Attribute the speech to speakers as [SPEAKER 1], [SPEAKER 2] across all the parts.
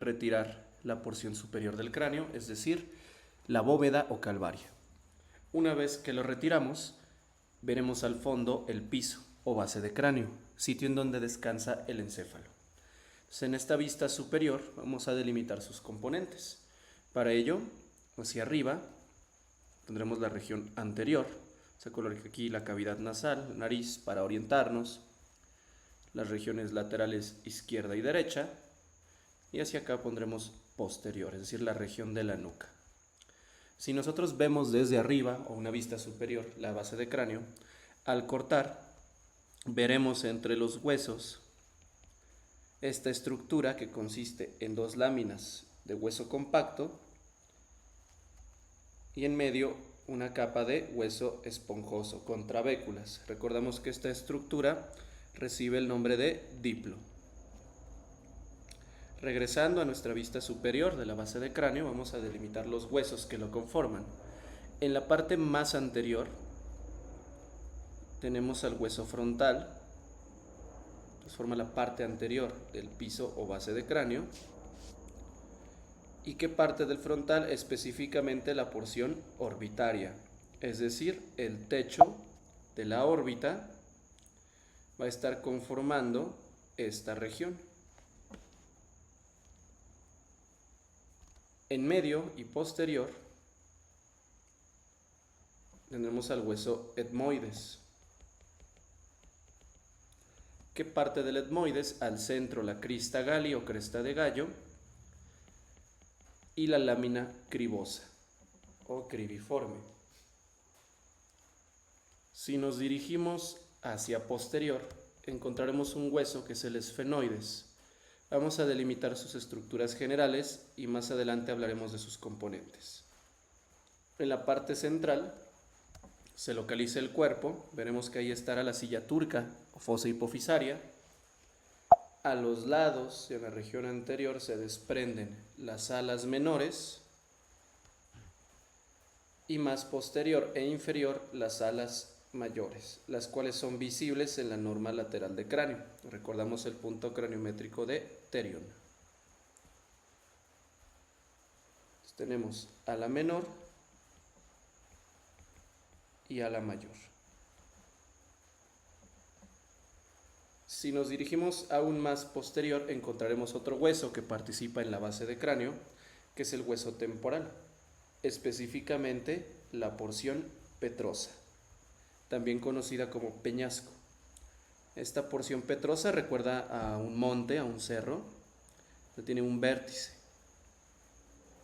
[SPEAKER 1] retirar la porción superior del cráneo, es decir, la bóveda o calvario. Una vez que lo retiramos, veremos al fondo el piso o base de cráneo, sitio en donde descansa el encéfalo. Entonces, en esta vista superior vamos a delimitar sus componentes. Para ello, hacia arriba tendremos la región anterior. Se coloca aquí la cavidad nasal, nariz para orientarnos, las regiones laterales izquierda y derecha, y hacia acá pondremos posterior, es decir, la región de la nuca. Si nosotros vemos desde arriba o una vista superior la base de cráneo, al cortar veremos entre los huesos esta estructura que consiste en dos láminas de hueso compacto y en medio una capa de hueso esponjoso con trabéculas. Recordamos que esta estructura recibe el nombre de diplo. Regresando a nuestra vista superior de la base de cráneo, vamos a delimitar los huesos que lo conforman. En la parte más anterior tenemos al hueso frontal, que forma la parte anterior del piso o base de cráneo, y que parte del frontal específicamente la porción orbitaria, es decir, el techo de la órbita va a estar conformando esta región. En medio y posterior tendremos al hueso etmoides, que parte del etmoides al centro la crista galli o cresta de gallo y la lámina cribosa o cribiforme. Si nos dirigimos hacia posterior, encontraremos un hueso que es el esfenoides. Vamos a delimitar sus estructuras generales y más adelante hablaremos de sus componentes. En la parte central se localiza el cuerpo, veremos que ahí estará la silla turca o fosa hipofisaria. A los lados y en la región anterior se desprenden las alas menores y más posterior e inferior las alas mayores, las cuales son visibles en la norma lateral de cráneo. Recordamos el punto craniométrico de Therion. Entonces, tenemos ala menor y ala mayor. Si nos dirigimos aún más posterior, encontraremos otro hueso que participa en la base de cráneo, que es el hueso temporal, específicamente la porción petrosa, también conocida como peñasco. Esta porción petrosa recuerda a un monte, a un cerro, que tiene un vértice.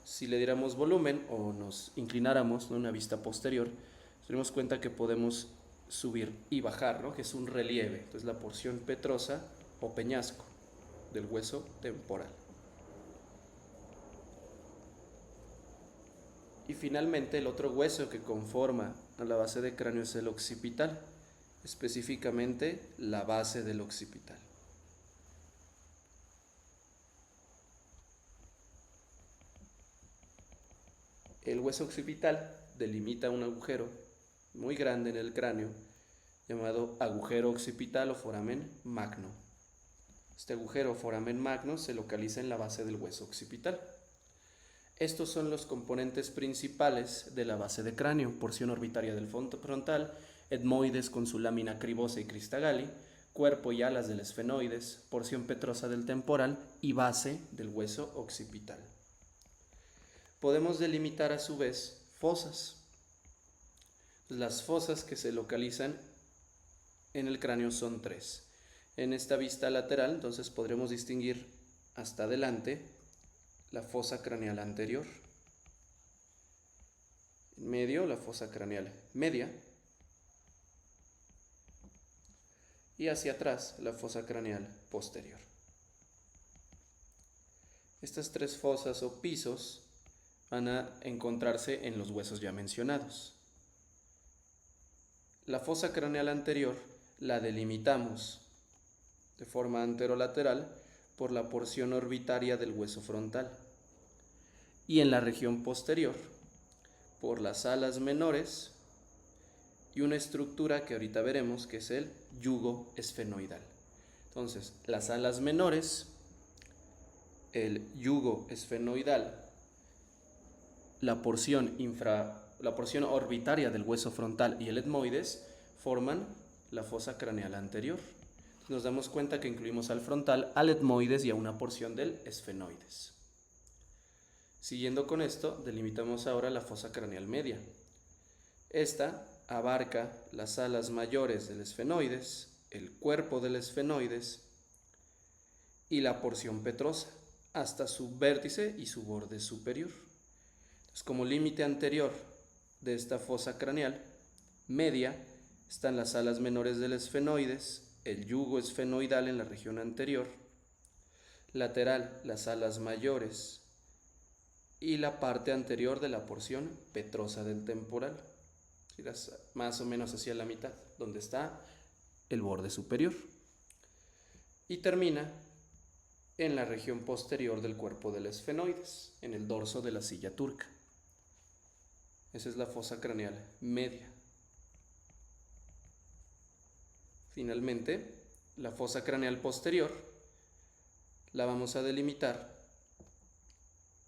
[SPEAKER 1] Si le diéramos volumen o nos inclináramos, ¿no?, una vista posterior, nos daremos cuenta que podemos subir y bajar, ¿no?, que es un relieve. Entonces la porción petrosa o peñasco del hueso temporal. Y finalmente el otro hueso que conforma a la base de cráneo es el occipital, específicamente la base del occipital. El hueso occipital delimita un agujero muy grande en el cráneo llamado agujero occipital o foramen magno. Este agujero o foramen magno se localiza en la base del hueso occipital. Estos son los componentes principales de la base de cráneo: porción orbitaria del frontal, etmoides con su lámina cribosa y crista galli, cuerpo y alas del esfenoides, porción petrosa del temporal y base del hueso occipital. Podemos delimitar a su vez fosas. Las fosas que se localizan en el cráneo son tres. En esta vista lateral, entonces, podremos distinguir hasta adelante la fosa craneal anterior, en medio la fosa craneal media y hacia atrás la fosa craneal posterior. Estas tres fosas o pisos van a encontrarse en los huesos ya mencionados. La fosa craneal anterior la delimitamos de forma anterolateral por la porción orbitaria del hueso frontal y en la región posterior por las alas menores y una estructura que ahorita veremos que es el yugo esfenoidal. Entonces, las alas menores el yugo esfenoidal, la porción orbitaria del hueso frontal y el etmoides forman la fosa craneal anterior. Nos damos cuenta que incluimos al frontal, al etmoides y a una porción del esfenoides. Siguiendo con esto, delimitamos ahora la fosa craneal media. Esta abarca las alas mayores del esfenoides, el cuerpo del esfenoides y la porción petrosa, hasta su vértice y su borde superior. Entonces, como límite anterior de esta fosa craneal media están las alas menores del esfenoides, el yugo esfenoidal en la región anterior, lateral las alas mayores y la parte anterior de la porción petrosa del temporal, más o menos hacia la mitad, donde está el borde superior, y termina en la región posterior del cuerpo del esfenoides, en el dorso de la silla turca. Esa es la fosa craneal media. Finalmente, la fosa craneal posterior la vamos a delimitar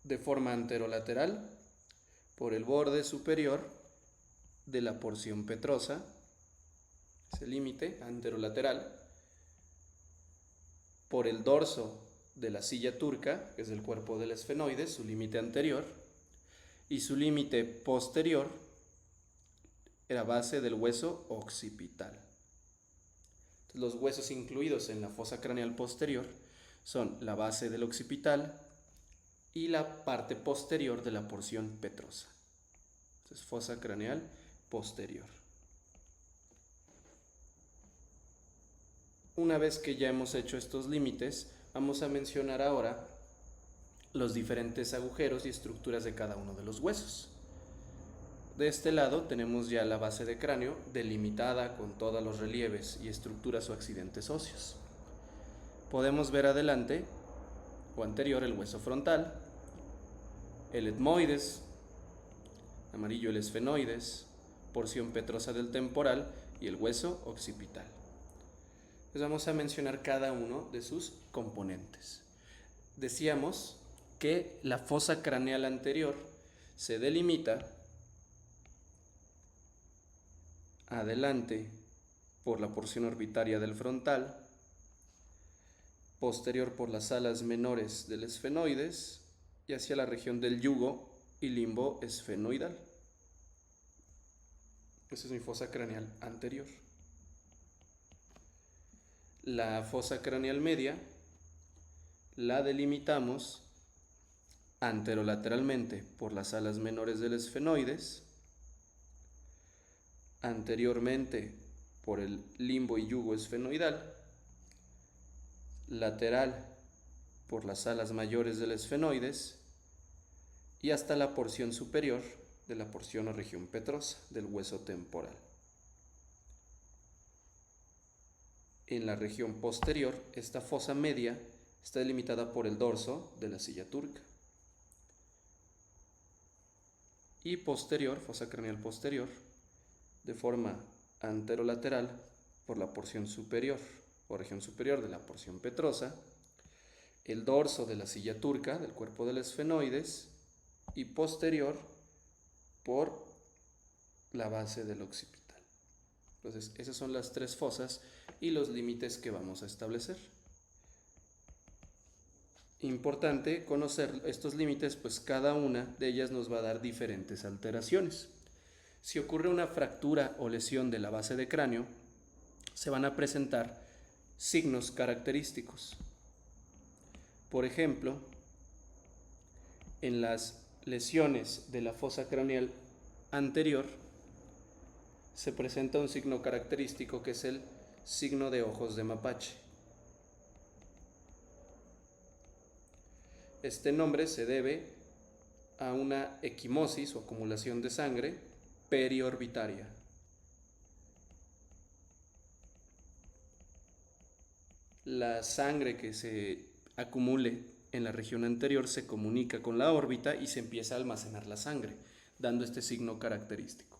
[SPEAKER 1] de forma anterolateral por el borde superior de la porción petrosa, ese límite anterolateral, por el dorso de la silla turca, que es el cuerpo del esfenoides, su límite anterior, y su límite posterior, la base del hueso occipital. Entonces, los huesos incluidos en la fosa craneal posterior son la base del occipital y la parte posterior de la porción petrosa. Entonces, fosa craneal posterior. Una vez que ya hemos hecho estos límites, vamos a mencionar ahora los diferentes agujeros y estructuras de cada uno de los huesos. De este lado tenemos ya la base de cráneo delimitada con todos los relieves y estructuras o accidentes óseos. Podemos ver adelante o anterior el hueso frontal, el etmoides, amarillo el esfenoides, porción petrosa del temporal y el hueso occipital. Pues vamos a mencionar cada uno de sus componentes. Decíamos que la fosa craneal anterior se delimita adelante por la porción orbitaria del frontal, posterior por las alas menores del esfenoides y hacia la región del yugo y limbo esfenoidal. Esa es mi fosa craneal anterior. La fosa craneal media la delimitamos anterolateralmente por las alas menores del esfenoides, anteriormente por el limbo y yugo esfenoidal, lateral por las alas mayores del esfenoides y hasta la porción superior de la porción o región petrosa del hueso temporal. En la región posterior, esta fosa media está delimitada por el dorso de la silla turca. Y posterior, fosa craneal posterior, de forma anterolateral por la porción superior o región superior de la porción petrosa, el dorso de la silla turca del cuerpo del esfenoides y posterior por la base del occipital. Entonces, esas son las tres fosas y los límites que vamos a establecer. Importante conocer estos límites, pues cada una de ellas nos va a dar diferentes alteraciones. Si ocurre una fractura o lesión de la base de cráneo, se van a presentar signos característicos. Por ejemplo, en las lesiones de la fosa craneal anterior se presenta un signo característico que es el signo de ojos de mapache. Este nombre se debe a una equimosis o acumulación de sangre periorbitaria. La sangre que se acumule en la región anterior se comunica con la órbita y se empieza a almacenar la sangre, dando este signo característico.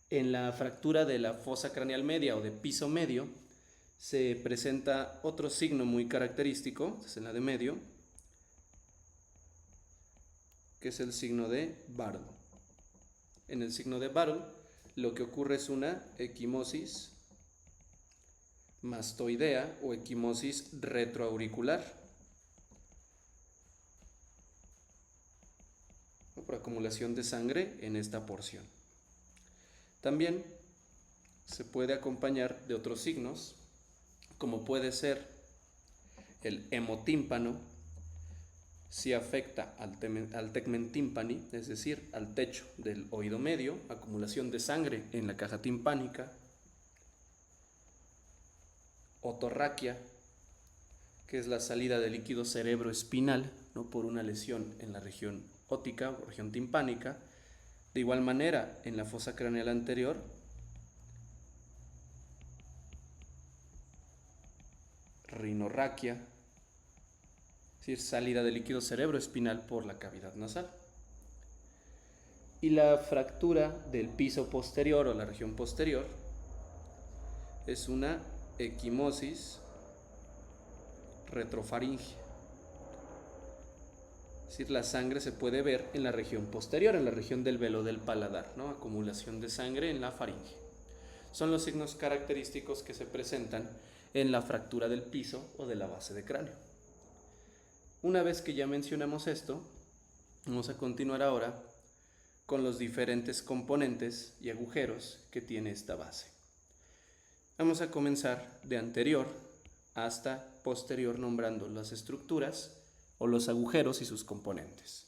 [SPEAKER 1] En la fractura de la fosa craneal media o de piso medio se presenta otro signo muy característico, es en la de medio, que es el signo de Battle. En el signo de Battle lo que ocurre es una equimosis mastoidea o equimosis retroauricular, por acumulación de sangre en esta porción. También se puede acompañar de otros signos, como puede ser el hemotímpano, si afecta al tegmen tímpani, es decir, al techo del oído medio, acumulación de sangre en la caja timpánica. Otorraquia, que es la salida de líquido cerebroespinal, ¿no?, por una lesión en la región óptica o región timpánica. De igual manera, en la fosa craneal anterior, rinorraquia, es decir, salida de líquido cerebroespinal por la cavidad nasal. Y la fractura del piso posterior o la región posterior es una equimosis retrofaringea. Es decir, la sangre se puede ver en la región posterior, en la región del velo del paladar, ¿no? Acumulación de sangre en la faringe. Son los signos característicos que se presentan en la fractura del piso o de la base de cráneo. Una vez que ya mencionamos esto, vamos a continuar ahora con los diferentes componentes y agujeros que tiene esta base. Vamos a comenzar de anterior hasta posterior, nombrando las estructuras o los agujeros y sus componentes.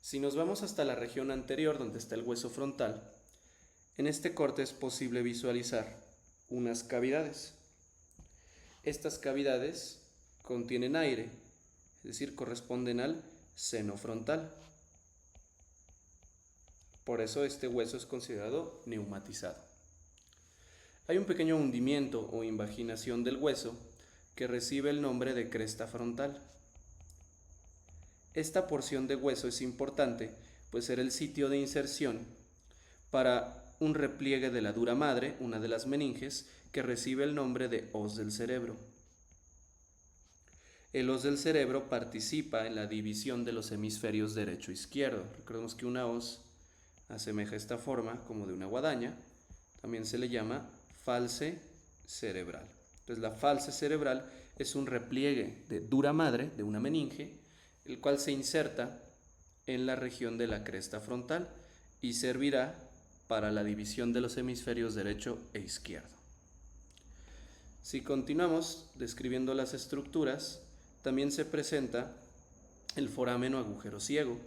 [SPEAKER 1] Si nos vamos hasta la región anterior, donde está el hueso frontal, en este corte es posible visualizar unas cavidades. Estas cavidades contienen aire, es decir, corresponden al seno frontal. Por eso este hueso es considerado neumatizado. Hay un pequeño hundimiento o invaginación del hueso que recibe el nombre de cresta frontal. Esta porción de hueso es importante, pues era el sitio de inserción para un repliegue de la dura madre, una de las meninges, que recibe el nombre de hoz del cerebro. El hoz del cerebro participa en la división de los hemisferios derecho e izquierdo. Recordemos que una hoz asemeja esta forma como de una guadaña. También se le llama falce cerebral. Entonces la falce cerebral es un repliegue de dura madre, de una meninge, el cual se inserta en la región de la cresta frontal y servirá para la división de los hemisferios derecho e izquierdo. Si continuamos describiendo las estructuras, también se presenta el foramen o agujero ciego.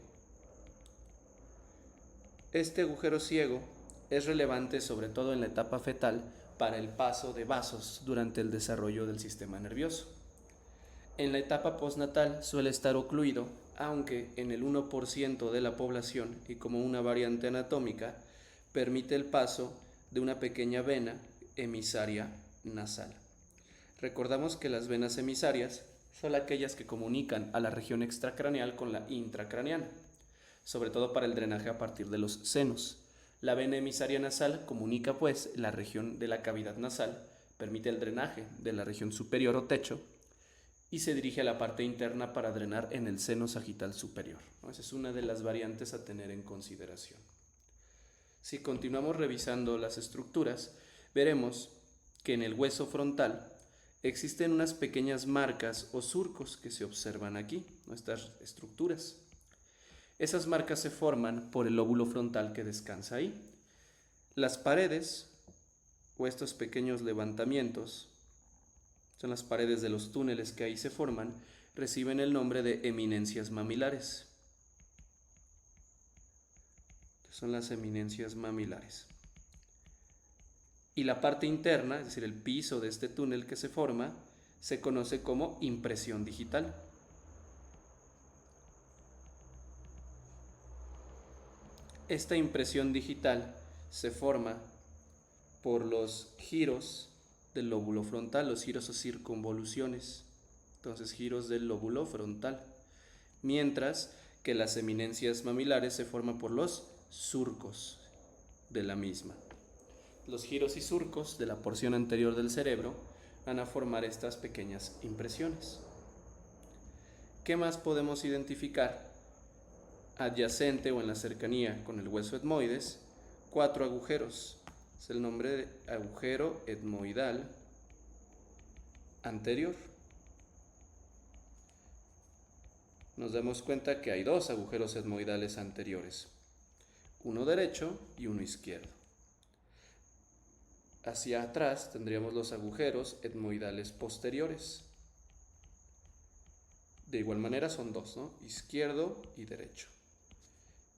[SPEAKER 1] Este agujero ciego es relevante sobre todo en la etapa fetal para el paso de vasos durante el desarrollo del sistema nervioso. En la etapa postnatal suele estar ocluido, aunque en el 1% de la población y como una variante anatómica permite el paso de una pequeña vena emisaria nasal. Recordamos que las venas emisarias son aquellas que comunican a la región extracraneal con la intracraneal, sobre todo para el drenaje a partir de los senos. La vena emisaria nasal comunica pues la región de la cavidad nasal, permite el drenaje de la región superior o techo y se dirige a la parte interna para drenar en el seno sagital superior. Esa es una de las variantes a tener en consideración. Si continuamos revisando las estructuras, veremos que en el hueso frontal existen unas pequeñas marcas o surcos que se observan aquí, nuestras estructuras. Esas marcas se forman por el lóbulo frontal que descansa ahí. Las paredes o estos pequeños levantamientos, son las paredes de los túneles que ahí se forman, reciben el nombre de eminencias mamilares. Son las eminencias mamilares. Y la parte interna, es decir, el piso de este túnel que se forma, se conoce como impresión digital. Esta impresión digital se forma por los giros del lóbulo frontal, los giros o circunvoluciones. Entonces, giros del lóbulo frontal. Mientras que las eminencias mamilares se forman por los surcos de la misma. Los giros y surcos de la porción anterior del cerebro van a formar estas pequeñas impresiones. ¿Qué más podemos identificar adyacente o en la cercanía con el hueso etmoides, 4 agujeros. Es el nombre de agujero etmoidal anterior. Nos damos cuenta que hay 2 agujeros etmoidales anteriores, uno derecho y uno izquierdo. Hacia atrás tendríamos los agujeros etmoidales posteriores. De igual manera son 2, ¿no? Izquierdo y derecho.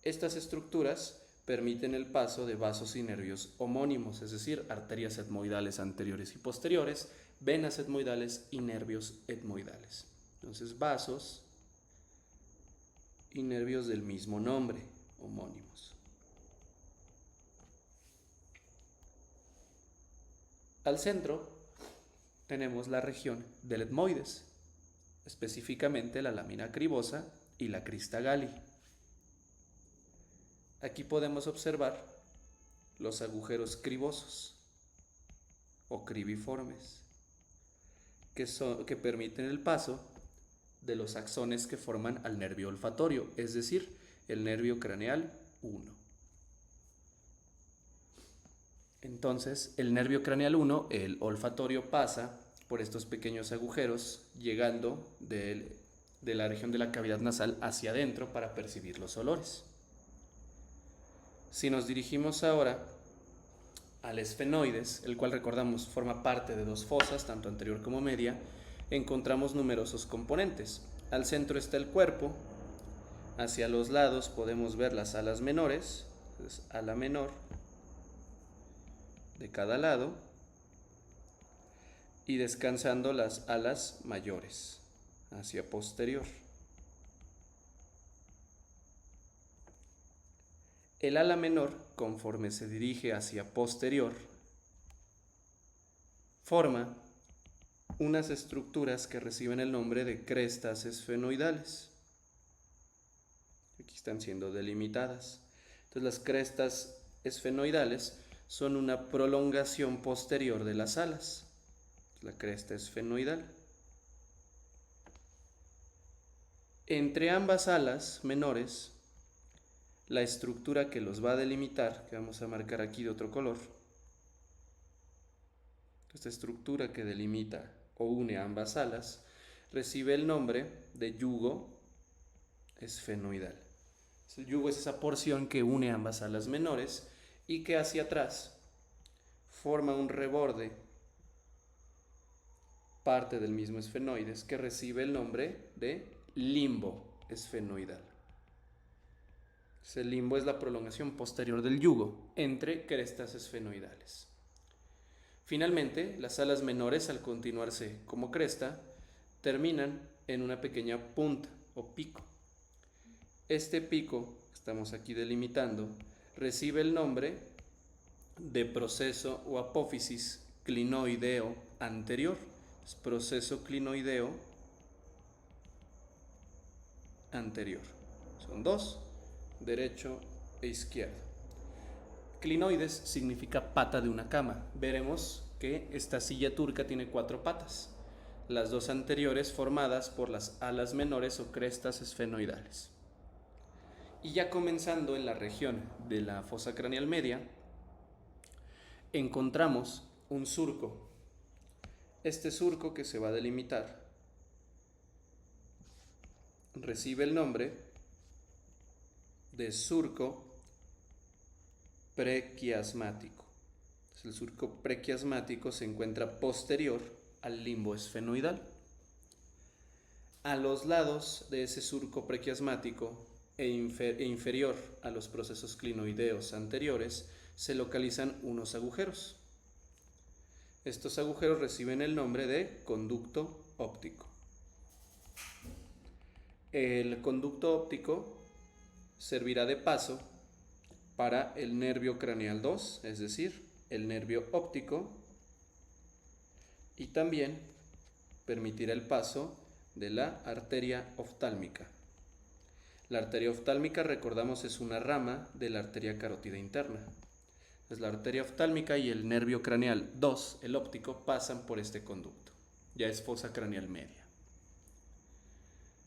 [SPEAKER 1] Estas estructuras permiten el paso de vasos y nervios homónimos, es decir, arterias etmoidales anteriores y posteriores, venas etmoidales y nervios etmoidales. Entonces, vasos y nervios del mismo nombre, homónimos. Al centro tenemos la región del etmoides, específicamente la lámina cribosa y la crista Galli. Aquí podemos observar los agujeros cribosos o cribiformes, que permiten el paso de los axones que forman al nervio olfatorio, es decir, el nervio craneal 1. Entonces, el nervio craneal 1, el olfatorio, pasa por estos pequeños agujeros, llegando de la región de la cavidad nasal hacia adentro para percibir los olores. Si nos dirigimos ahora al esfenoides, el cual recordamos forma parte de 2 fosas, tanto anterior como media, encontramos numerosos componentes. Al centro está el cuerpo, hacia los lados podemos ver las alas menores, entonces ala menor de cada lado, y descansando las alas mayores hacia posterior. El ala menor, conforme se dirige hacia posterior, forma unas estructuras que reciben el nombre de crestas esfenoidales. Aquí están siendo delimitadas. Entonces, las crestas esfenoidales son una prolongación posterior de las alas. La cresta esfenoidal. Entre ambas alas menores, la estructura que los va a delimitar, que vamos a marcar aquí de otro color, esta estructura que delimita o une ambas alas, recibe el nombre de yugo esfenoidal. El yugo es esa porción que une ambas alas menores y que hacia atrás forma un reborde, parte del mismo esfenoides, que recibe el nombre de limbo esfenoidal. El limbo es la prolongación posterior del yugo entre crestas esfenoidales. Finalmente, las alas menores, al continuarse como cresta, terminan en una pequeña punta o pico. Este pico, que estamos aquí delimitando, recibe el nombre de proceso o apófisis clinoideo anterior. Es proceso clinoideo anterior. Son 2, derecho e izquierdo. Clinoides significa pata de una cama. Veremos que esta silla turca tiene 4 patas, las 2 anteriores formadas por las alas menores o crestas esfenoidales. Y ya comenzando en la región de la fosa craneal media, encontramos un surco. Este surco, que se va a delimitar, recibe el nombre de surco prequiasmático. El surco prequiasmático se encuentra posterior al limbo esfenoidal. A los lados de ese surco prequiasmático e inferior a los procesos clinoideos anteriores se localizan unos agujeros. Estos agujeros reciben el nombre de conducto óptico. El conducto óptico servirá de paso para el nervio craneal 2, es decir, el nervio óptico, y también permitirá el paso de la arteria oftálmica. La arteria oftálmica, recordamos, es una rama de la arteria carótida interna. Entonces, la arteria oftálmica y el nervio craneal 2, el óptico, pasan por este conducto. Ya es fosa craneal media.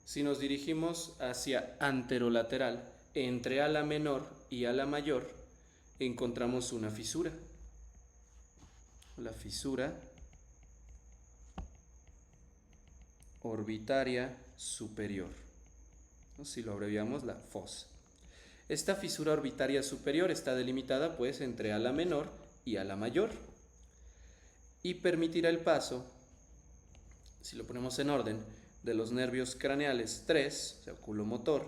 [SPEAKER 1] Si nos dirigimos hacia anterolateral, entre ala menor y ala mayor encontramos una fisura. La fisura orbitaria superior, o si lo abreviamos, la fosa. Esta fisura orbitaria superior está delimitada pues entre ala menor y ala mayor y permitirá el paso, si lo ponemos en orden, de los nervios craneales 3, o sea, oculomotor,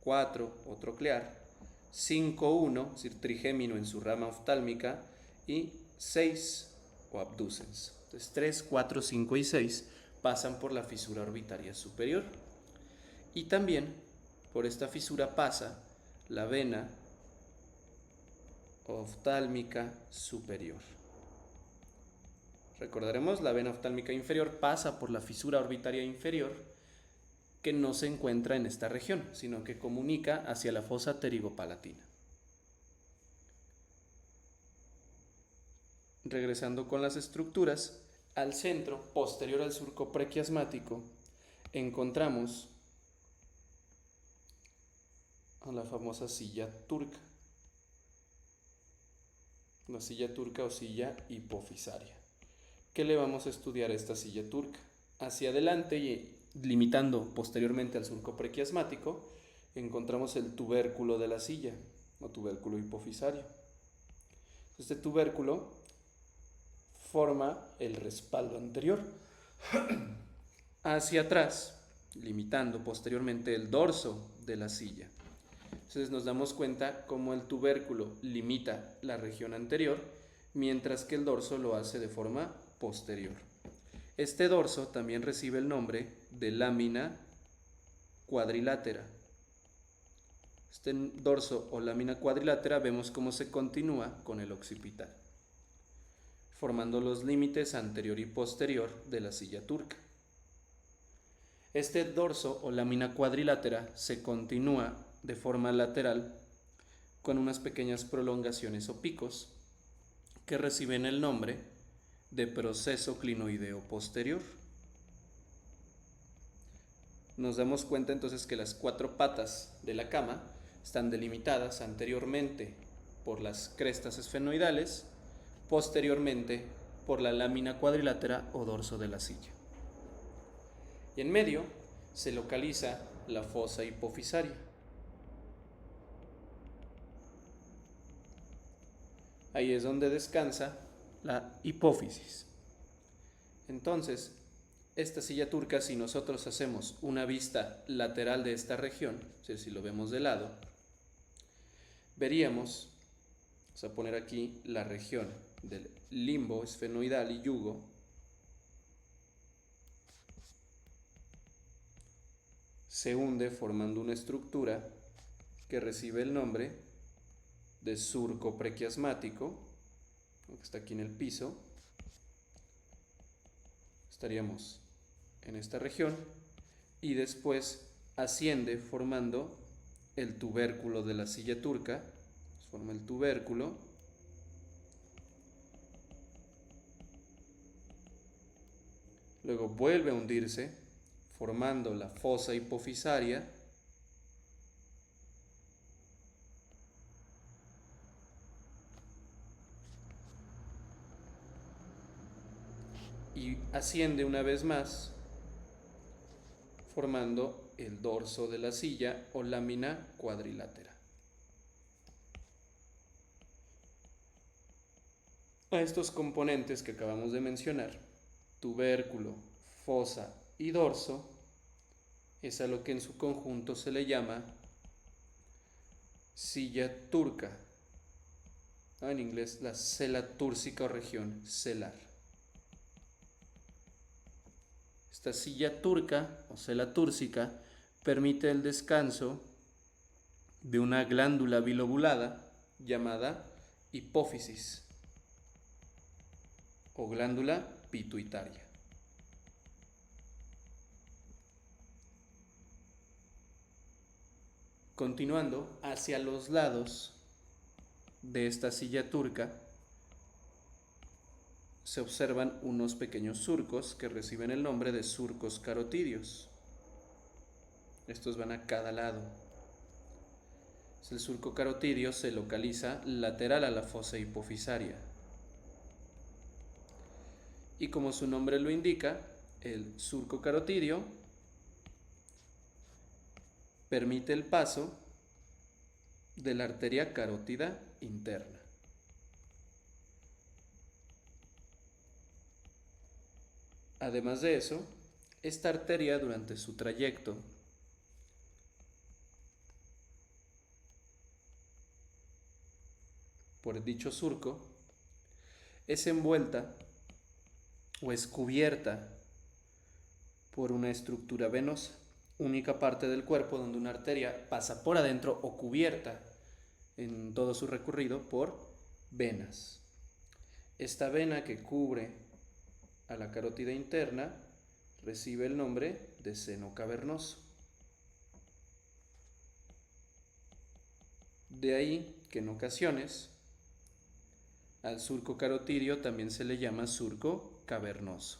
[SPEAKER 1] 4 o troclear, 5, 1, es decir, trigémino en su rama oftálmica, y 6 o abducens. Entonces 3, 4, 5 y 6 pasan por la fisura orbitaria superior. Y también por esta fisura pasa la vena oftálmica superior. Recordaremos, la vena oftálmica inferior pasa por la fisura orbitaria inferior, que no se encuentra en esta región, sino que comunica hacia la fosa pterigopalatina. Regresando con las estructuras, al centro, posterior al surco prequiasmático, encontramos a la famosa silla turca. La silla turca o silla hipofisaria. ¿Qué le vamos a estudiar a esta silla turca? Hacia adelante y limitando posteriormente al surco prequiasmático, encontramos el tubérculo de la silla o tubérculo hipofisario. Este tubérculo forma el respaldo anterior. Hacia atrás, limitando posteriormente el dorso de la silla. Entonces nos damos cuenta cómo el tubérculo limita la región anterior, mientras que el dorso lo hace de forma posterior. Este dorso también recibe el nombre de lámina cuadrilátera. Este dorso o lámina cuadrilátera vemos cómo se continúa con el occipital, formando los límites anterior y posterior de la silla turca. Este dorso o lámina cuadrilátera se continúa de forma lateral con unas pequeñas prolongaciones o picos que reciben el nombre de proceso clinoideo posterior. Nos damos cuenta entonces que las 4 patas de la cama están delimitadas anteriormente por las crestas esfenoidales, posteriormente por la lámina cuadrilátera o dorso de la silla. Y en medio se localiza la fosa hipofisaria. Ahí es donde descansa la hipófisis. Entonces, esta silla turca, si nosotros hacemos una vista lateral de esta región, es decir, si lo vemos de lado, veríamos, vamos a poner aquí la región del limbo esfenoidal y yugo, se hunde formando una estructura que recibe el nombre de surco prequiasmático, que está aquí en el piso. Estaríamos en esta región y después asciende formando el tubérculo de la silla turca. Forma el tubérculo, luego vuelve a hundirse formando la fosa hipofisaria, y asciende una vez más formando el dorso de la silla o lámina cuadrilátera. A estos componentes que acabamos de mencionar, tubérculo, fosa y dorso, es a lo que en su conjunto se le llama silla turca, en inglés la sella túrcica o región celar. Esta silla turca o sella túrcica permite el descanso de una glándula bilobulada llamada hipófisis o glándula pituitaria. Continuando hacia los lados de esta silla turca, se observan unos pequeños surcos que reciben el nombre de surcos carotídeos. Estos van a cada lado. El surco carotidio se localiza lateral a la fosa hipofisaria. Y como su nombre lo indica, el surco carotidio permite el paso de la arteria carótida interna. Además de eso, esta arteria durante su trayecto por dicho surco es envuelta o es cubierta por una estructura venosa, única parte del cuerpo donde una arteria pasa por adentro o cubierta en todo su recorrido por venas. Esta vena que cubre a la carótida interna recibe el nombre de seno cavernoso. De ahí que en ocasiones al surco carotidio también se le llama surco cavernoso.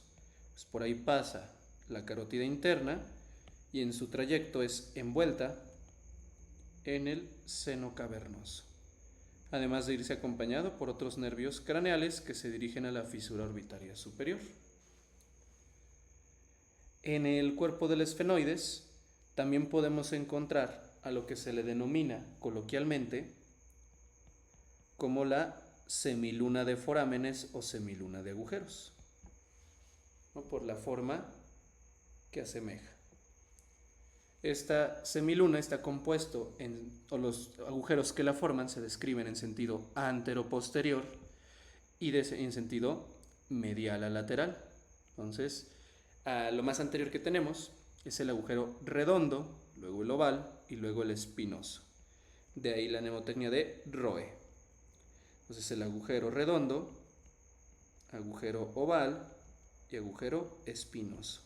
[SPEAKER 1] Pues por ahí pasa la carótida interna y en su trayecto es envuelta en el seno cavernoso, además de irse acompañado por otros nervios craneales que se dirigen a la fisura orbitaria superior. En el cuerpo del esfenoides también podemos encontrar a lo que se le denomina coloquialmente como la semiluna de forámenes o semiluna de agujeros, ¿no? Por la forma que asemeja. Esta semiluna está compuesto o los agujeros que la forman se describen en sentido antero-posterior y en sentido medial a lateral. Entonces, lo más anterior que tenemos es el agujero redondo, luego el oval y luego el espinoso. De ahí la mnemotecnia de Roe. Entonces el agujero redondo, agujero oval y agujero espinoso,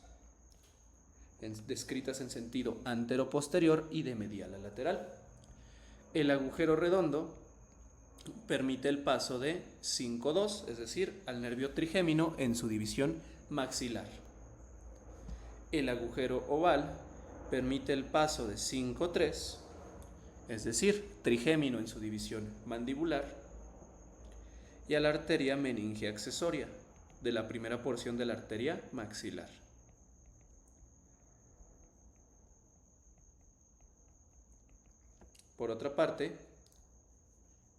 [SPEAKER 1] descritas en sentido antero-posterior y de medial a lateral. El agujero redondo permite el paso de 5-2, es decir, al nervio trigémino en su división maxilar. El agujero oval permite el paso de 5-3, es decir, trigémino en su división mandibular, y a la arteria meningia accesoria de la primera porción de la arteria maxilar. Por otra parte,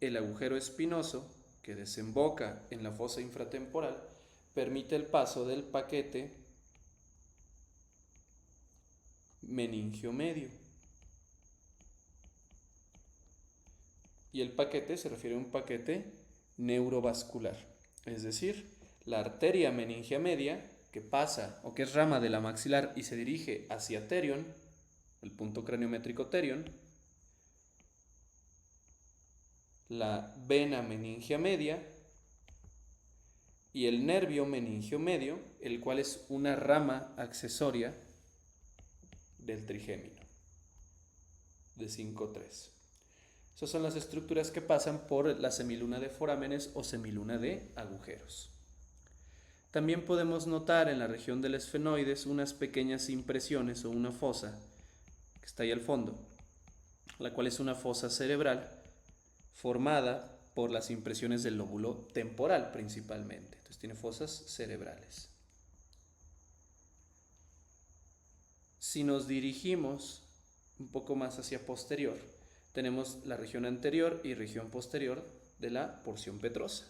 [SPEAKER 1] el agujero espinoso, que desemboca en la fosa infratemporal, permite el paso del paquete meningio medio. Y el paquete se refiere a un paquete neurovascular, es decir, la arteria meningia media que pasa o que es rama de la maxilar y se dirige hacia terion, el punto craniométrico terion, la vena meningia media y el nervio meningio medio, el cual es una rama accesoria del trigémino de 5-3. Esas son las estructuras que pasan por la semiluna de forámenes o semiluna de agujeros. También podemos notar en la región del esfenoides unas pequeñas impresiones o una fosa que está ahí al fondo, la cual es una fosa cerebral formada por las impresiones del lóbulo temporal principalmente. Entonces tiene fosas cerebrales. Si nos dirigimos un poco más hacia posterior, tenemos la región anterior y región posterior de la porción petrosa.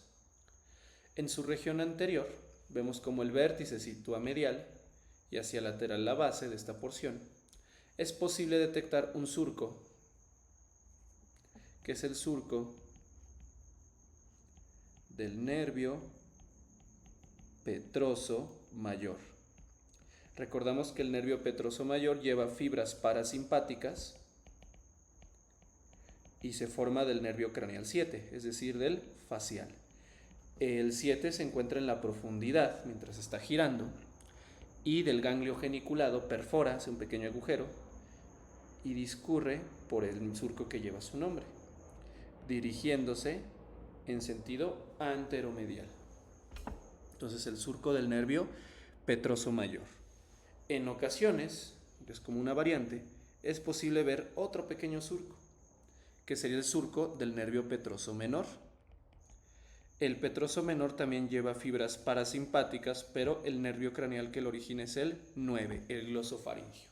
[SPEAKER 1] En su región anterior vemos como el vértice se sitúa medial y hacia lateral la base de esta porción. Es posible detectar un surco, que es el surco del nervio petroso mayor. Recordamos que el nervio petroso mayor lleva fibras parasimpáticas y se forma del nervio craneal 7, es decir, del facial. El 7 se encuentra en la profundidad mientras está girando y del ganglio geniculado perfora, hace un pequeño agujero y discurre por el surco que lleva su nombre, dirigiéndose en sentido anteromedial. Entonces el surco del nervio petroso mayor. En ocasiones, es como una variante, es posible ver otro pequeño surco, que sería el surco del nervio petroso menor. El petroso menor también lleva fibras parasimpáticas, pero el nervio craneal que lo origina es el 9, el glosofaringio.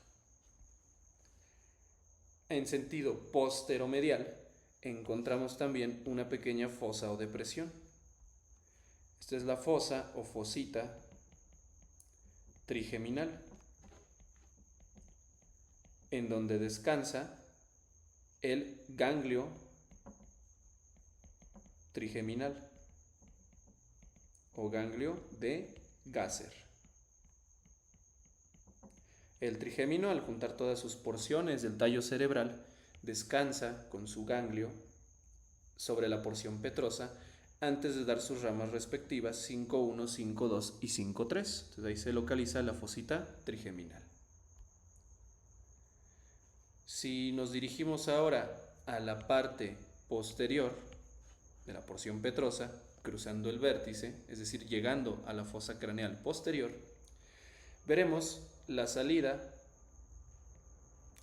[SPEAKER 1] En sentido posteromedial encontramos también una pequeña fosa o depresión. Esta es la fosa o fosita trigeminal, en donde descansa el ganglio trigeminal o ganglio de Gasser. El trigémino, al juntar todas sus porciones del tallo cerebral, descansa con su ganglio sobre la porción petrosa antes de dar sus ramas respectivas 5.1, 5.2 y 5.3. Entonces ahí se localiza la fosita trigeminal. Si nos dirigimos ahora a la parte posterior de la porción petrosa, cruzando el vértice, es decir, llegando a la fosa craneal posterior, veremos la salida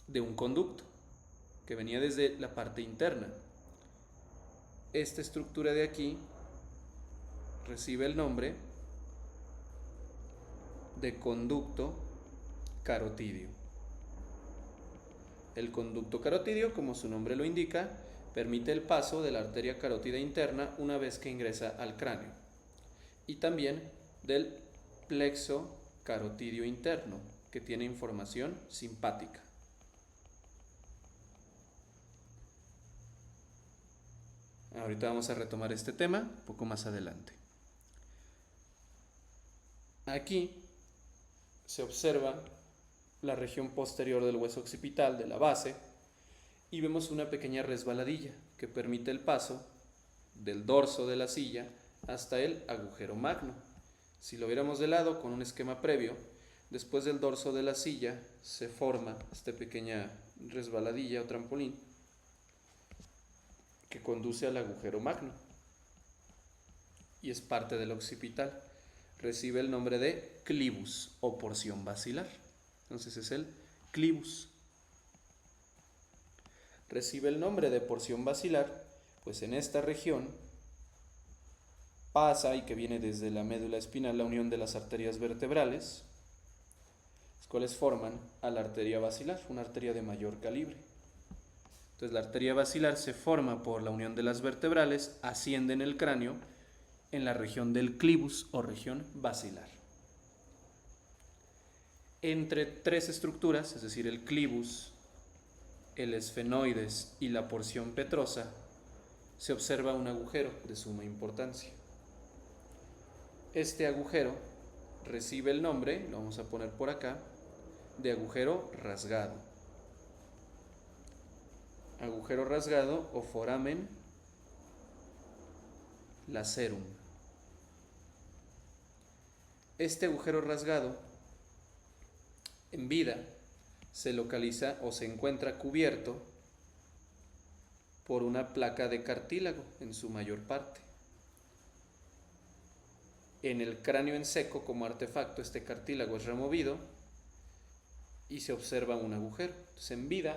[SPEAKER 1] de un conducto que venía desde la parte interna. Esta estructura de aquí recibe el nombre de conducto carotidio. El conducto carotidio, como su nombre lo indica, permite el paso de la arteria carótida interna una vez que ingresa al cráneo, y también del plexo carotidio interno, que tiene información simpática. Ahorita vamos a retomar este tema un poco más adelante. Aquí se observa la región posterior del hueso occipital de la base y vemos una pequeña resbaladilla que permite el paso del dorso de la silla hasta el agujero magno. Si lo viéramos de lado con un esquema previo, después del dorso de la silla se forma esta pequeña resbaladilla o trampolín que conduce al agujero magno y es parte del occipital. Recibe el nombre de clivus o porción basilar. Entonces es el clivus. Recibe el nombre de porción basilar, pues en esta región pasa y que viene desde la médula espinal la unión de las arterias vertebrales, las cuales forman a la arteria basilar, una arteria de mayor calibre. Entonces la arteria basilar se forma por la unión de las vertebrales, asciende en el cráneo en la región del clivus o región basilar. Entre tres estructuras, es decir, el clivus, el esfenoides y la porción petrosa, se observa un agujero de suma importancia. Este agujero recibe el nombre, lo vamos a poner por acá, de agujero rasgado. Agujero rasgado o foramen lacerum. Este agujero rasgado en vida se localiza o se encuentra cubierto por una placa de cartílago en su mayor parte. En el cráneo en seco, como artefacto, este cartílago es removido y se observa un agujero. Entonces, en vida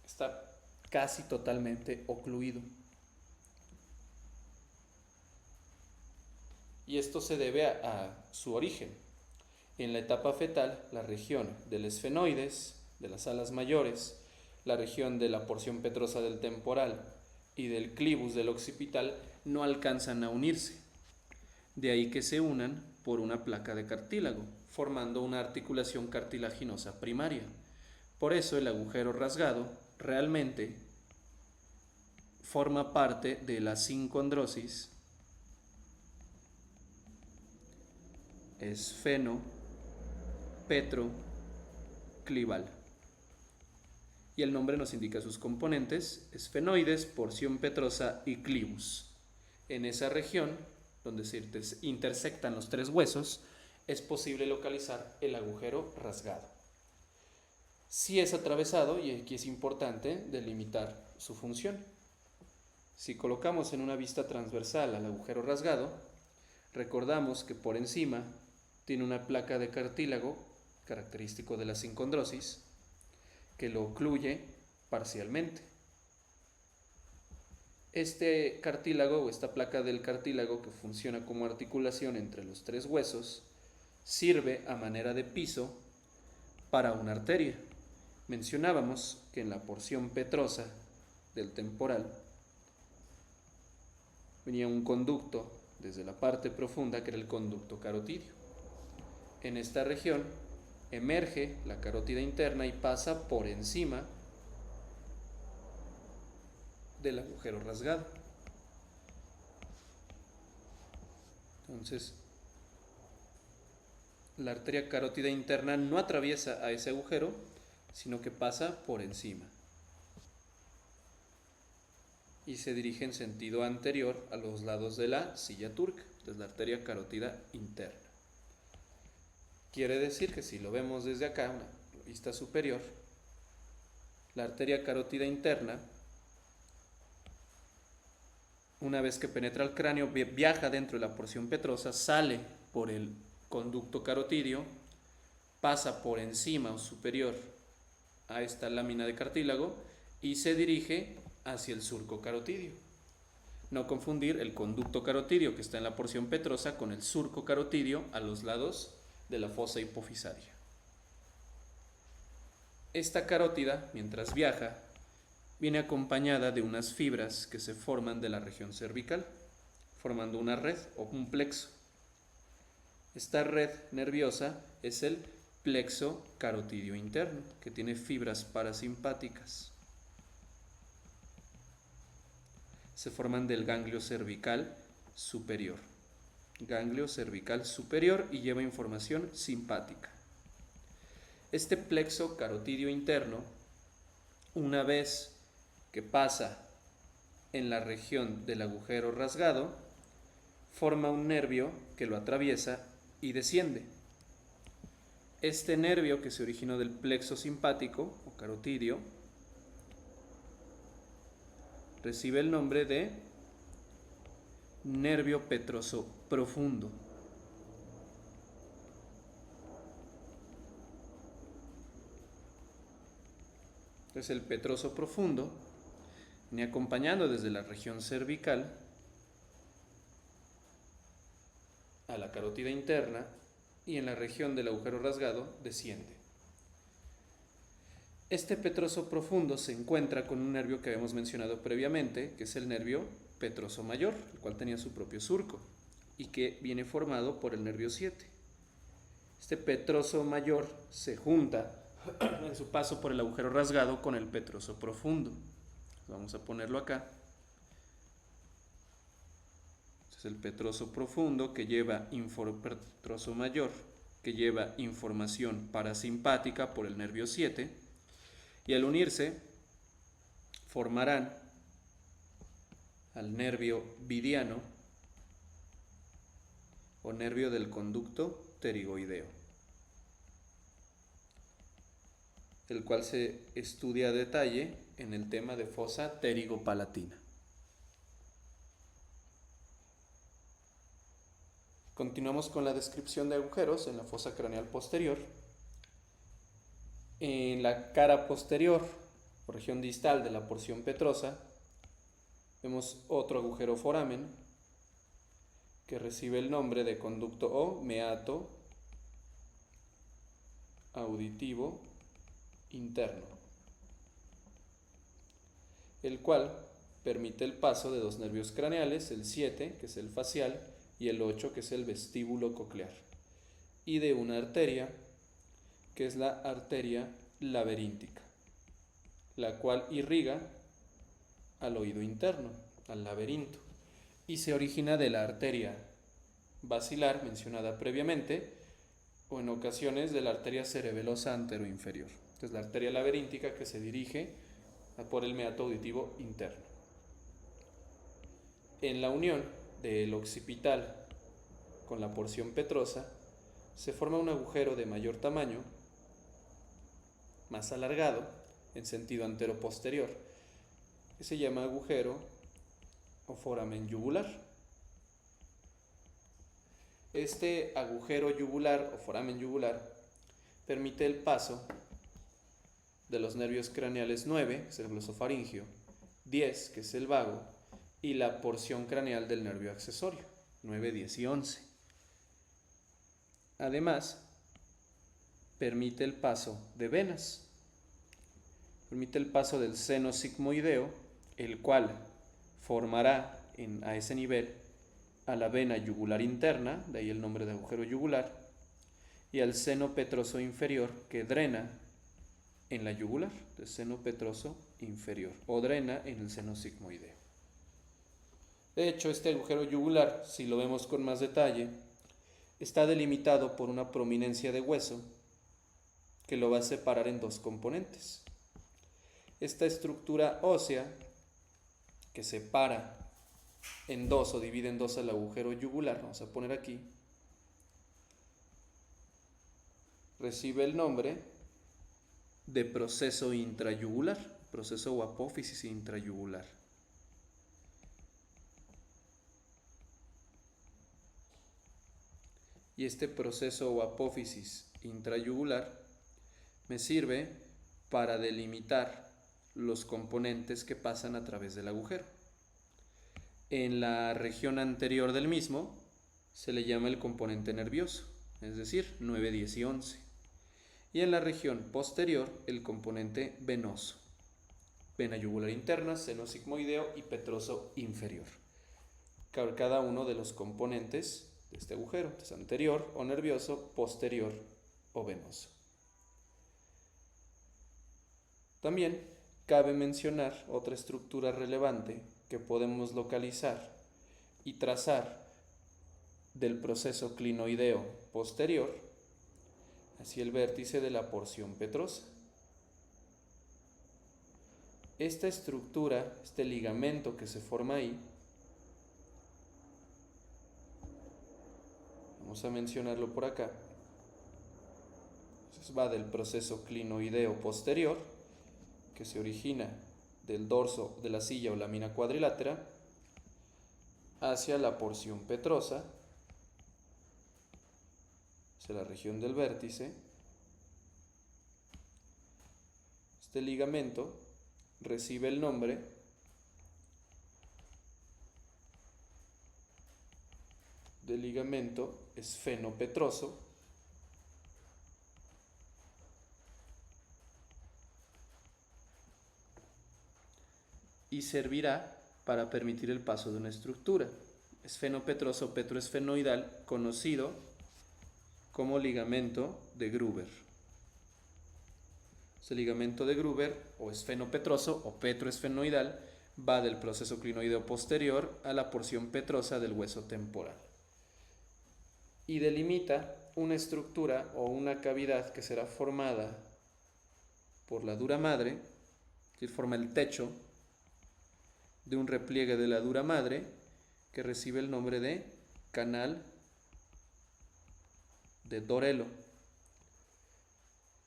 [SPEAKER 1] está casi totalmente ocluido. Y esto se debe a su origen. En la etapa fetal, la región del esfenoides, de las alas mayores, la región de la porción petrosa del temporal y del clivus del occipital no alcanzan a unirse. De ahí que se unan por una placa de cartílago, formando una articulación cartilaginosa primaria. Por eso el agujero rasgado realmente forma parte de la sincondrosis esfeno-petro-clival. Y el nombre nos indica sus componentes: esfenoides, porción petrosa y clivus. En esa región, donde se intersectan los tres huesos, es posible localizar el agujero rasgado. Si es atravesado, y aquí es importante delimitar su función. Si colocamos en una vista transversal al agujero rasgado, recordamos que por encima tiene una placa de cartílago, característico de la sincondrosis, que lo ocluye parcialmente. Este cartílago o esta placa del cartílago, que funciona como articulación entre los tres huesos, sirve a manera de piso para una arteria. Mencionábamos que en la porción petrosa del temporal venía un conducto desde la parte profunda, que era el conducto carotidio. En esta región emerge la carótida interna y pasa por encima del agujero rasgado. Entonces, la arteria carótida interna no atraviesa a ese agujero, sino que pasa por encima y se dirige en sentido anterior a los lados de la silla turca, es la arteria carótida interna. Quiere decir que si lo vemos desde acá, una vista superior, la arteria carótida interna, una vez que penetra el cráneo, viaja dentro de la porción petrosa, sale por el conducto carotidio, pasa por encima o superior a esta lámina de cartílago y se dirige hacia el surco carotidio. No confundir el conducto carotidio que está en la porción petrosa con el surco carotidio a los lados de la fosa hipofisaria. Esta carótida, mientras viaja, viene acompañada de unas fibras que se forman de la región cervical, formando una red o un plexo. Esta red nerviosa es el plexo carotidio interno, que tiene fibras parasimpáticas. Se forman del ganglio cervical superior. Ganglio cervical superior y lleva información simpática. Este plexo carotidio interno, una vez que pasa en la región del agujero rasgado, forma un nervio que lo atraviesa y desciende. Este nervio, que se originó del plexo simpático o carotidio, recibe el nombre de nervio petroso profundo. Entonces el petroso profundo viene acompañando desde la región cervical a la carótida interna y en la región del agujero rasgado desciende. Este petroso profundo se encuentra con un nervio que habíamos mencionado previamente, que es el nervio petroso mayor, el cual tenía su propio surco y que viene formado por el nervio 7. Este petroso mayor se junta en su paso por el agujero rasgado con el petroso profundo. Vamos a ponerlo acá. Este es el petroso profundo que lleva petroso mayor, que lleva información parasimpática por el nervio 7, y al unirse formarán al nervio vidiano o nervio del conducto pterigoideo, el cual se estudia a detalle en el tema de fosa pterigopalatina. Continuamos con la descripción de agujeros en la fosa craneal posterior. En la cara posterior, o región distal de la porción petrosa, vemos otro agujero foramen que recibe el nombre de conducto o meato auditivo interno, el cual permite el paso de dos nervios craneales, el 7, que es el facial, y el 8, que es el vestíbulo coclear, y de una arteria, que es la arteria laberíntica, la cual irriga al oído interno, al laberinto, y se origina de la arteria basilar mencionada previamente, o en ocasiones de la arteria cerebelosa anteroinferior. Entonces la arteria laberíntica que se dirige por el meato auditivo interno. En la unión del occipital con la porción petrosa se forma un agujero de mayor tamaño, más alargado, en sentido antero-posterior, que se llama agujero o foramen yugular. Este agujero yugular o foramen yugular permite el paso de los nervios craneales 9, que es el glosofaringio, 10, que es el vago, y la porción craneal del nervio accesorio, 9, 10 y 11. Además, permite el paso de venas. Permite el paso del seno sigmoideo, el cual formará a ese nivel a la vena yugular interna, de ahí el nombre de agujero yugular, y al seno petroso inferior, que drena en la yugular, del seno petroso inferior, o drena en el seno sigmoideo. De hecho, este agujero yugular, si lo vemos con más detalle, está delimitado por una prominencia de hueso que lo va a separar en dos componentes. Esta estructura ósea que separa en dos o divide en dos al agujero yugular, vamos a poner aquí, recibe el nombre de proceso intrayugular, proceso o apófisis intrayugular. Y este proceso o apófisis intrayugular me sirve para delimitar los componentes que pasan a través del agujero. En la región anterior del mismo se le llama el componente nervioso, es decir, 9, 10 y 11. Y en la región posterior el componente venoso, vena yugular interna, seno sigmoideo y petroso inferior. Cada uno de los componentes de este agujero, es anterior o nervioso, posterior o venoso. También cabe mencionar otra estructura relevante que podemos localizar y trazar del proceso clinoideo posterior hacia el vértice de la porción petrosa. Esta estructura, este ligamento que se forma ahí, vamos a mencionarlo por acá. Entonces va del proceso clinoideo posterior, que se origina del dorso de la silla o lámina cuadrilátera, hacia la porción petrosa, hacia la región del vértice. Este ligamento recibe el nombre de ligamento esfenopetroso, y servirá para permitir el paso de una estructura. Esfenopetroso petroesfenoidal, conocido como ligamento de Gruber. Ese ligamento de Gruber, o esfenopetroso o petroesfenoidal, va del proceso clinoideo posterior a la porción petrosa del hueso temporal y delimita una estructura o una cavidad que será formada por la dura madre, que forma el techo de un repliegue de la dura madre que recibe el nombre de canal de Dorelo.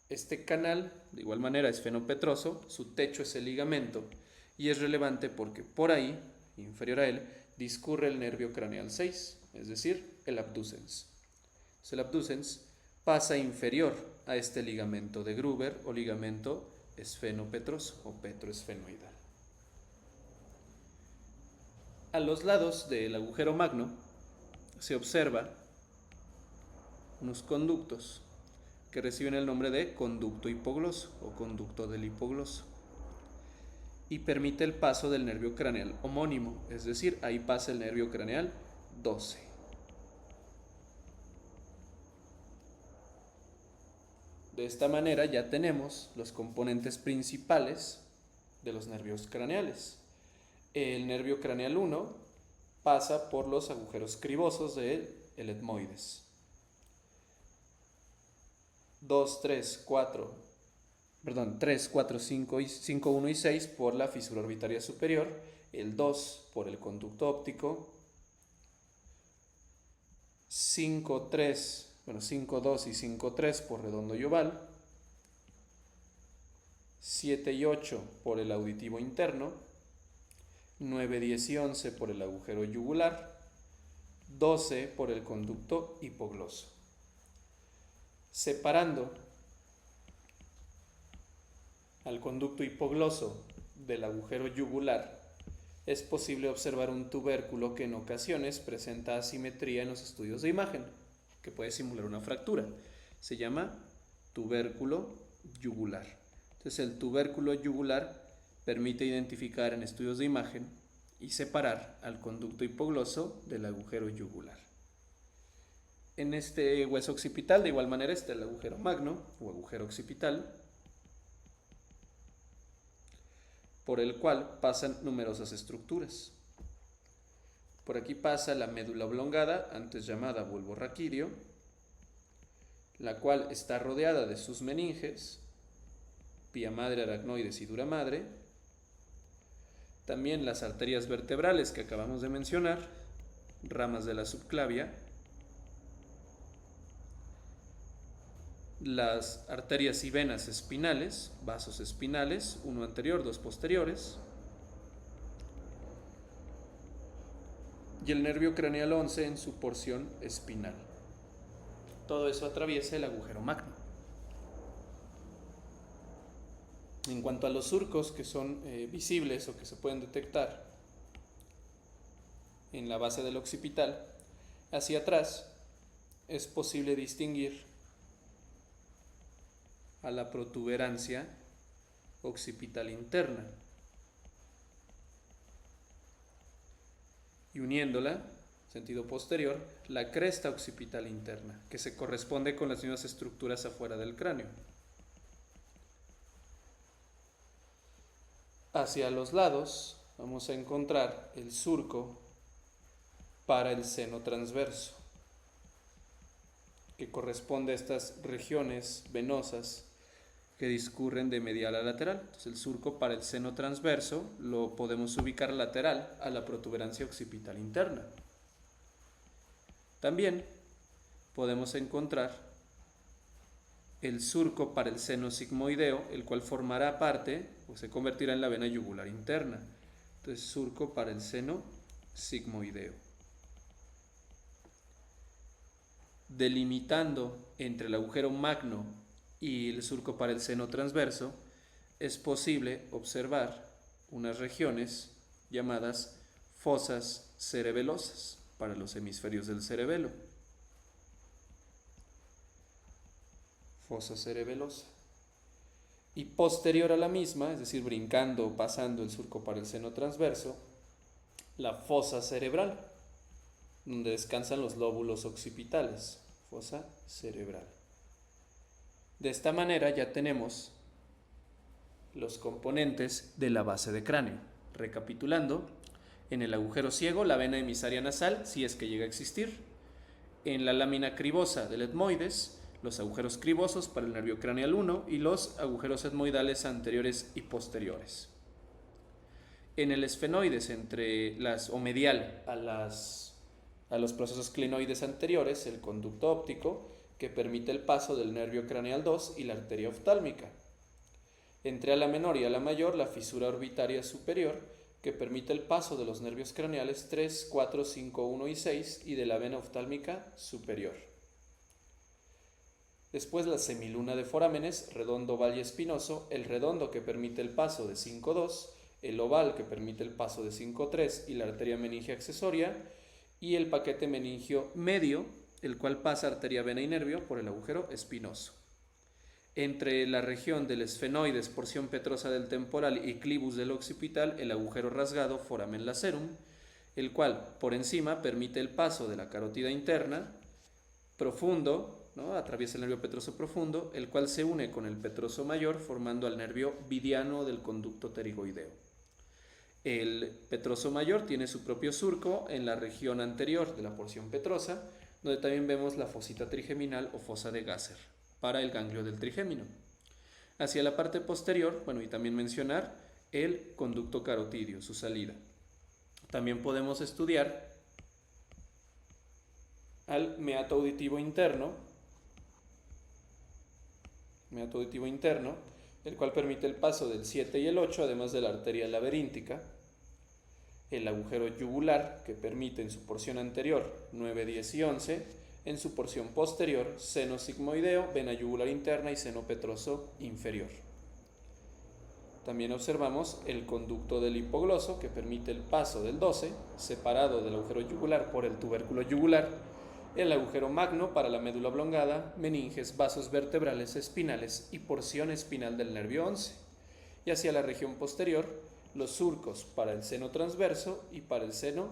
[SPEAKER 1] Este canal, de igual manera, es esfenopetroso, su techo es el ligamento y es relevante porque por ahí, inferior a él, discurre el nervio craneal 6, es decir, el abducens. El abducens pasa inferior a este ligamento de Gruber o ligamento esfenopetroso o petroesfenoidal. A los lados del agujero magno se observa unos conductos que reciben el nombre de conducto hipogloso o conducto del hipogloso y permite el paso del nervio craneal homónimo, es decir, ahí pasa el nervio craneal 12. De esta manera ya tenemos los componentes principales de los nervios craneales. El nervio craneal 1 pasa por los agujeros cribosos del etmoides. 3, 4, 5, 1 y 6 por la fisura orbitaria superior, el 2 por el conducto óptico, 5, 2 y 5, 3 por redondo y oval, 7 y 8 por el auditivo interno, 9, 10 y 11 por el agujero yugular, 12 por el conducto hipogloso. Separando al conducto hipogloso del agujero yugular es posible observar un tubérculo que en ocasiones presenta asimetría en los estudios de imagen, que puede simular una fractura. Se llama tubérculo yugular. Entonces el tubérculo yugular permite identificar en estudios de imagen y separar al conducto hipogloso del agujero yugular. En este hueso occipital de igual manera está el agujero magno o agujero occipital, por el cual pasan numerosas estructuras. Por aquí pasa la médula oblongada, antes llamada bulbo raquídeo, la cual está rodeada de sus meninges, pía madre, aracnoides y dura madre. También las arterias vertebrales que acabamos de mencionar, ramas de la subclavia, las arterias y venas espinales, vasos espinales, uno anterior, dos posteriores, y el nervio craneal 11 en su porción espinal. Todo eso atraviesa el agujero magno. En cuanto a los surcos que son visibles o que se pueden detectar en la base del occipital, hacia atrás es posible distinguir a la protuberancia occipital interna y uniéndola, sentido posterior, la cresta occipital interna, que se corresponde con las mismas estructuras afuera del cráneo. Hacia los lados vamos a encontrar el surco para el seno transverso, que corresponde a estas regiones venosas que discurren de medial a lateral. Entonces el surco para el seno transverso lo podemos ubicar lateral a la protuberancia occipital interna. También podemos encontrar el surco para el seno sigmoideo, el cual formará parte o se convertirá en la vena yugular interna. Entonces surco para el seno sigmoideo. Delimitando entre el agujero magno y el surco para el seno transverso, es posible observar unas regiones llamadas fosas cerebelosas para los hemisferios del cerebelo. Fosa cerebelosa. Y posterior a la misma, es decir, brincando o pasando el surco para el seno transverso, la fosa cerebral, donde descansan los lóbulos occipitales, fosa cerebral. De esta manera ya tenemos los componentes de la base de cráneo. Recapitulando, en el agujero ciego, la vena emisaria nasal, si es que llega a existir. En la lámina cribosa del etmoides, los agujeros cribosos para el nervio craneal 1 y los agujeros etmoidales anteriores y posteriores. En el esfenoides, o medial a los procesos clinoides anteriores, el conducto óptico, que permite el paso del nervio craneal 2 y la arteria oftálmica. Entre ala menor y ala mayor, la fisura orbitaria superior, que permite el paso de los nervios craneales 3, 4, 5, 1 y 6 y de la vena oftálmica superior. Después la semiluna de forámenes, redondo, oval y espinoso, el redondo que permite el paso de 5-2, el oval que permite el paso de 5-3 y la arteria meningia accesoria, y el paquete meningio medio, el cual pasa arteria, vena y nervio por el agujero espinoso. Entre la región del esfenoides, porción petrosa del temporal y clivus del occipital, el agujero rasgado, foramen lacerum, el cual por encima permite el paso de la carótida interna, profundo, ¿no? Atraviesa el nervio petroso profundo, el cual se une con el petroso mayor formando al nervio vidiano del conducto pterigoideo. El petroso mayor tiene su propio surco en la región anterior de la porción petrosa, donde también vemos la fosita trigeminal o fosa de Gasser para el ganglio del trigémino. Hacia la parte posterior, y también mencionar el conducto carotidio, su salida. También podemos estudiar al meato auditivo interno, el cual permite el paso del 7 y el 8, además de la arteria laberíntica, el agujero yugular, que permite en su porción anterior 9, 10 y 11, en su porción posterior seno sigmoideo, vena yugular interna y seno petroso inferior. También observamos el conducto del hipogloso que permite el paso del 12, separado del agujero yugular por el tubérculo yugular, el agujero magno para la médula oblongada, meninges, vasos vertebrales, espinales y porción espinal del nervio 11. Y hacia la región posterior, los surcos para el seno transverso y para el seno